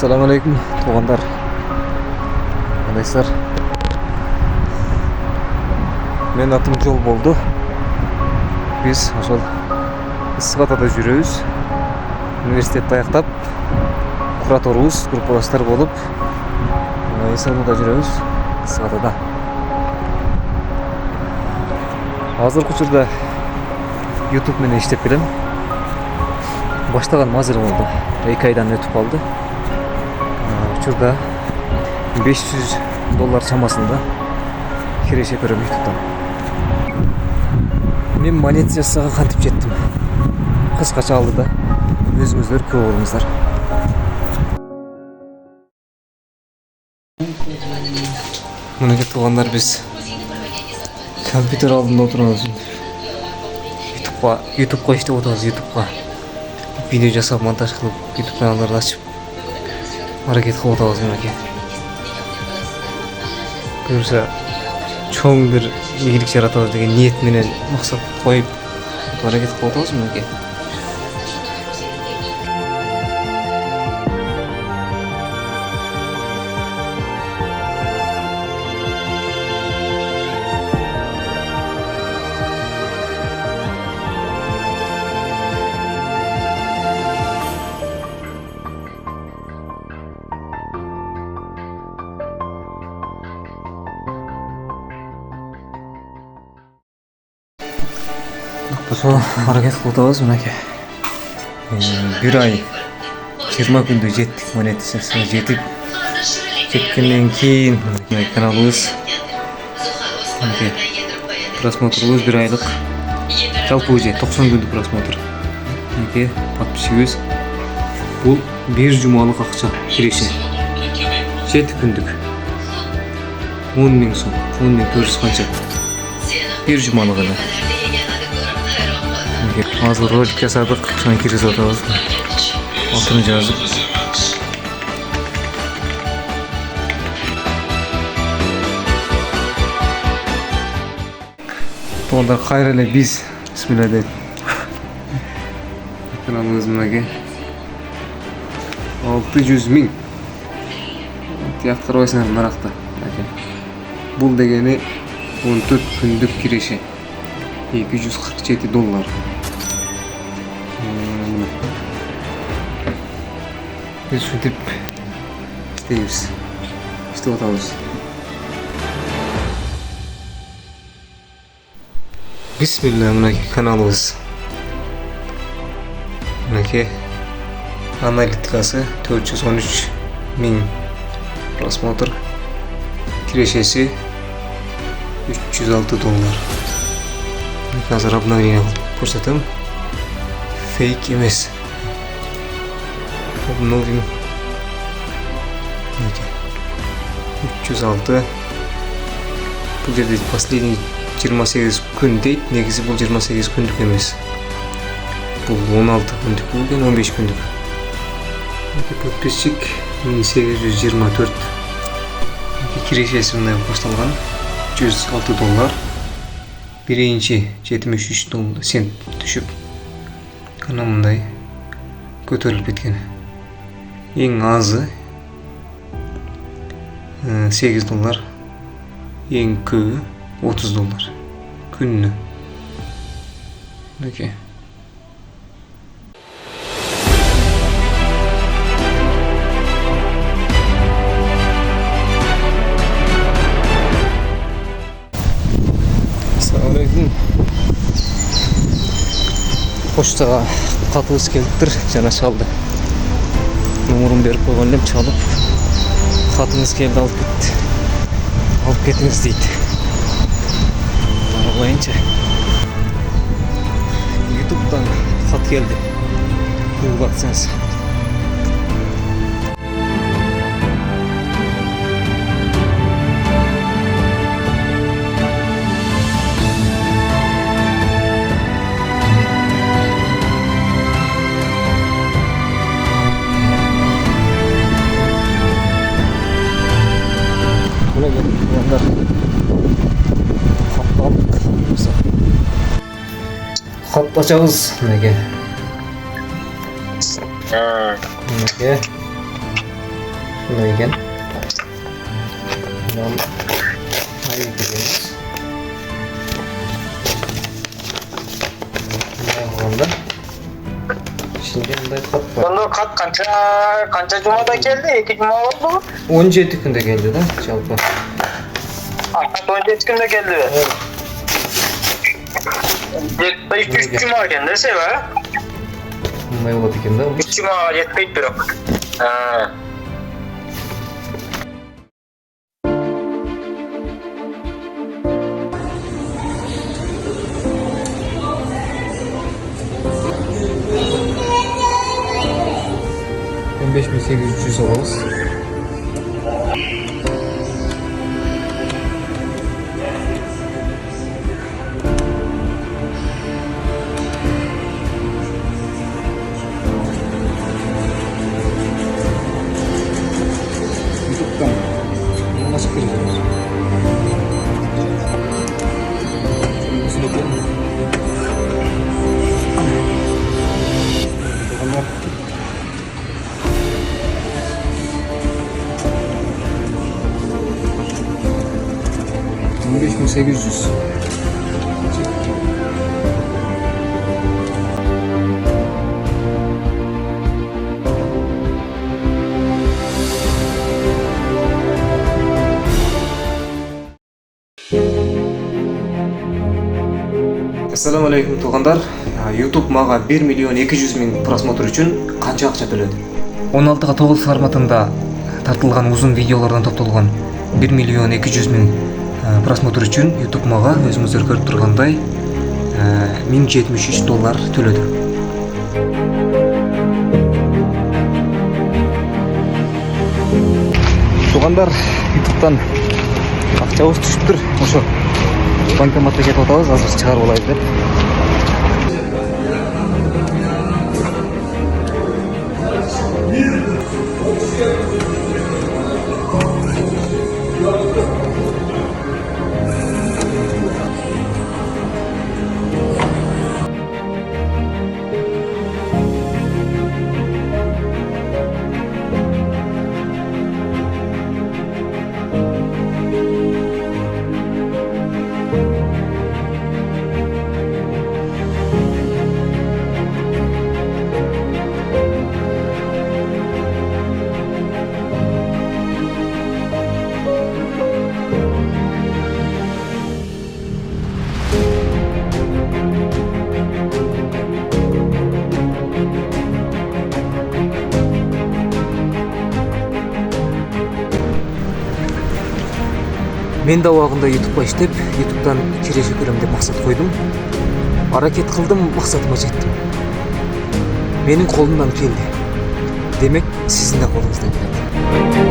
Assalamualaikum туғандар. Қандайсыздар? Мен атым Жол болды. Біз ошол Ысык-Атада жүрөбүз. Университетти аяктап, кураторубуз, группалаштар болуп, Исаулда жүрөбүз, Ысык-Атада. Азыркы учурда YouTube менен иштеп келем. Баштаган азыр болду. 2 айдан өтүп калды. Учурда $500 чамасында киреше көрөм YouTube'дан. Мен монетизацияга кантип жеттим? Кыскача алды да өзүңүздөр көрүп алыңыздар. Мына тугандар биз компьютер алдында отурабыз. YouTube'га иштеп отурабыз, YouTube'га. Видео жасап, монтаж кылып, YouTube каналдарды ачып, аракет кылып атабыз мынакей. Буюрса чоң бир ийгилик жаратабыз деген ниет менен максат коюп, аракет кылып атабыз мынакей. Ошол аракет кылып атабыз мынакей. Бир ай 20 күндө жеттик монетизацияга жетип. Жеткенден кийин мынакей каналыбыз мынакей просмотрубуз 1 айлык. Жалпы уже 90 күндүк просмотр. Мынакей подписчигибиз. Бул 1 жумалык акча киреше. 7 күндүк. 10 000 сом, 10 400 канча. 1 жумалык эле. Азыр ролик жасадык, ошону киргизип атабыз. Атын жазып. Тугандар, кайра эле биз бисмилла дейт. Каналыбыз мынакей. 600 000. Тияктырбайсыңар наракта. Бул дегени 14 күндүк киреше. $247. Biz şuntip isteyimiz. İşte otağımız. Bismillah, mınaki kanalımız. Mınaki analitikası 413 000 prasмотр. Kireşesi $306. Hazır обновление ko'rsatdim. Fake emas. Обновим. 306. Бұл жерде последний 28 күн дейт. Негізі бұл 28 күндік емес. Бұл 16 күндік болген, 15 күндік. Подписчик 1824. Кирешесі мындай башталған. $306. Биринчи $73 сент түшүп. Кана мындай көтөрүлүп кеткен. Ең азы $8, ең көбі $30 күніне. Окей. Ассалаумалейкум. Поштага катыбыз келиптир, жана чалды. Номерін беріп қойған елем, чалып хатыңыз келді, алып кетіңіз дейді. Аралайынша YouTube'дан хат келді. Google AdSense. Хат açacağız. Mege. Mege. Bunday ekan. Bundan hayır degeniz. Bunday olganda içinde bunday kat var. Bunda kat kança cumada geldi? 2 cuma oldu mu? 17 günde geldi da çalpa. Kat 17 günde geldi. Evet. 3 cuma geldi seva. Bunday oldu ekan da. 3 cuma yetmeyip bir ok. Ha. Ben 5800 alırız. YouTube'dan nasıl kıracağız? Nasıl yapalım? Bakalım. 5800. Assalamu alaikum tuğanlar. YouTube mağa 1.200.000 просмотр üçün qancha ақша төледі? 16'ga 9 форматында тартылған uzun videolardan топталған 1.200.000 просмотр үшін YouTube маға өзіңіздер көріп тұрғандай $1073 төледі. Туғандар, YouTube'дан ақшабыз түсіп тұр. Ошо банкоматта кетіп атабыз, азыр шығарып алайық деп. Мен да уақытында YouTube'ға іштеп, YouTube'дан келешек көрем деп мақсат қойдым. Аракет қылдым, мақсатыма жеттім. Менің қолымнан келді. Демек, сіздің де қолыңыздан келеді.